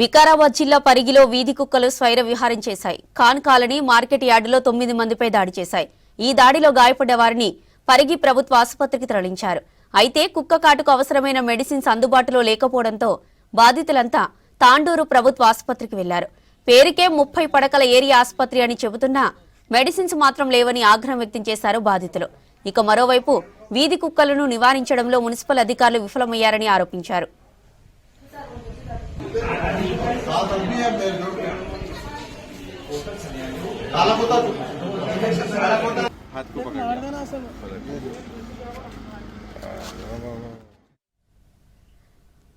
వికారాబాద్ జిల్లా పరిగిలో వీధి కుక్కలు స్వైర విహారం చేశాయి. ఖాన్ కాలనీ మార్కెట్ యార్డులో 9 మందిపై దాడి చేశాయి. ఈ దాడిలో గాయపడ్డ వారిని పరిగి ప్రభుత్వ ఆసుపత్రికి తరలించారు. అయితే కుక్క కాటుకు అవసరమైన మెడిసిన్స్ అందుబాటులో లేకపోవడంతో బాధితులంతా తాండూరు ప్రభుత్వ ఆసుపత్రికి వెళ్లారు. పేరుకే 30 పడకల ఏరియా ఆసుపత్రి అని చెబుతున్నా మెడిసిన్స్ మాత్రం లేవని ఆగ్రహం వ్యక్తం చేశారు బాధితులు. ఇక మరోవైపు వీధి కుక్కలను నివారించడంలో మున్సిపల్ అధికారులు విఫలమయ్యారని ఆరోపించారు.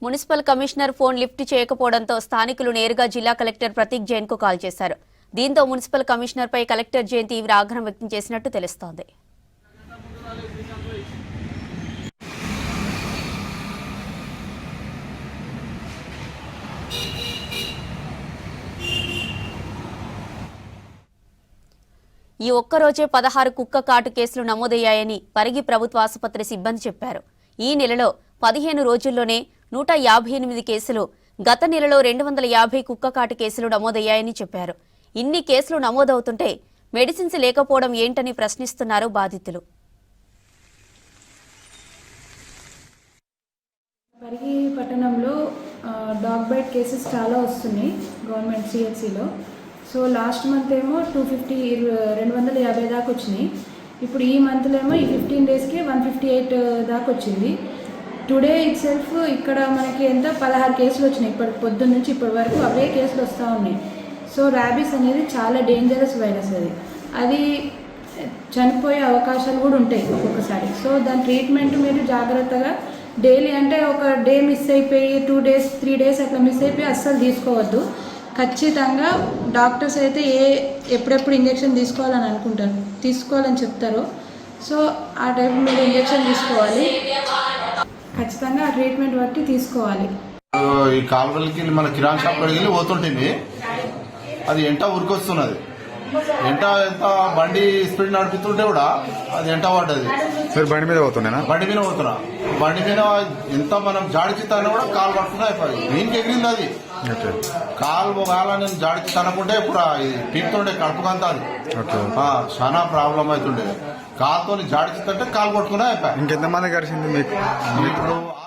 మున్సిపల్ కమిషనర్ ఫోన్ లిఫ్ట్ చేయకపోవడంతో స్థానికులు నేరుగా జిల్లా కలెక్టర్ ప్రతీక్ జైన్ కు కాల్ చేశారు. దీంతో మున్సిపల్ కమిషనర్ పై కలెక్టర్ జైన్ తీవ్ర ఆగ్రహం వ్యక్తం చేసినట్టు తెలుస్తోంది. ఈ ఒక్కరోజే 16 కుక్క కాటు కేసులు నమోదయ్యాయని పరిగి ప్రభుత్వ ఆసుపత్రి సిబ్బంది చెప్పారు. ఈ నెలలో 15 రోజుల్లోనే 158 కేసులు, గత నెలలో 250 కుక్క కాటు కేసులు నమోదయ్యాయని చెప్పారు. ఇన్ని కేసులు నమోదవుతుంటే మెడిసిన్స్ లేకపోవడం ఏంటని ప్రశ్నిస్తున్నారు బాధితులు. పరిగి పట్టణంలో డాగ్ బైట్ కేసెస్ చాలా వస్తున్నాయి గవర్నమెంట్ సిహెచ్సిలో. సో లాస్ట్ మంత్ ఏమో 250 దాకా వచ్చినాయి. ఇప్పుడు ఈ మంత్లో ఏమో ఈ 15 డేస్కి 158 దాకా వచ్చింది. టుడే ఇట్ సెల్ఫ్ ఇక్కడ మనకి ఎంత 16 కేసులు వచ్చినాయి. పొద్దున్న నుంచి ఇప్పటి వరకు అవే కేసులు వస్తూ ఉన్నాయి. సో ర్యాబీస్ అనేది చాలా డేంజరస్ వైరస్. అది చనిపోయే అవకాశాలు కూడా ఉంటాయి ఒక్కొక్కసారి. సో దాని ట్రీట్మెంట్ మీరు జాగ్రత్తగా డైలీ, అంటే ఒక డే మిస్ అయిపోయి 2 డేస్ 3 డేస్ అట్లా మిస్ అయిపోయి అస్సలు తీసుకోవద్దు. ఖచ్చితంగా డాక్టర్స్ అయితే ఎప్పుడెప్పుడు ఇంజెక్షన్ తీసుకోవాలని చెప్తారో సో ఆ టైప్ మీరు ఇంజెక్షన్ తీసుకోవాలి. ఖచ్చితంగా ఆ ట్రీట్మెంట్ బట్టి తీసుకోవాలి. ఈ కాలువలకి మన కిరాణా షాప్ వెళ్ళి పోతుంటుంది, అది ఎంట ఉరికొస్తున్నది. ఎంత బండి స్పీడ్ నడుపుతుంటే కూడా అది ఎంట పడ్డది. బండి మీద పోతున్నా బండి మీద ఎంత మనం జాడిచి తన కూడా కాలు పట్టుకున్నా అయిపోయి దీనికి ఎగిరింది. అది కాలని జాడిచి తనకుంటే ఇప్పుడు పీకుతుండే కడుపుకంతా అది చాలా ప్రాబ్లం అవుతుండే. కాలుతో జాడిచి తంటే కాలు పట్టుకున్నా అయిపోయి. ఇంకెంతమంది కలిసింది మీకు? ఇప్పుడు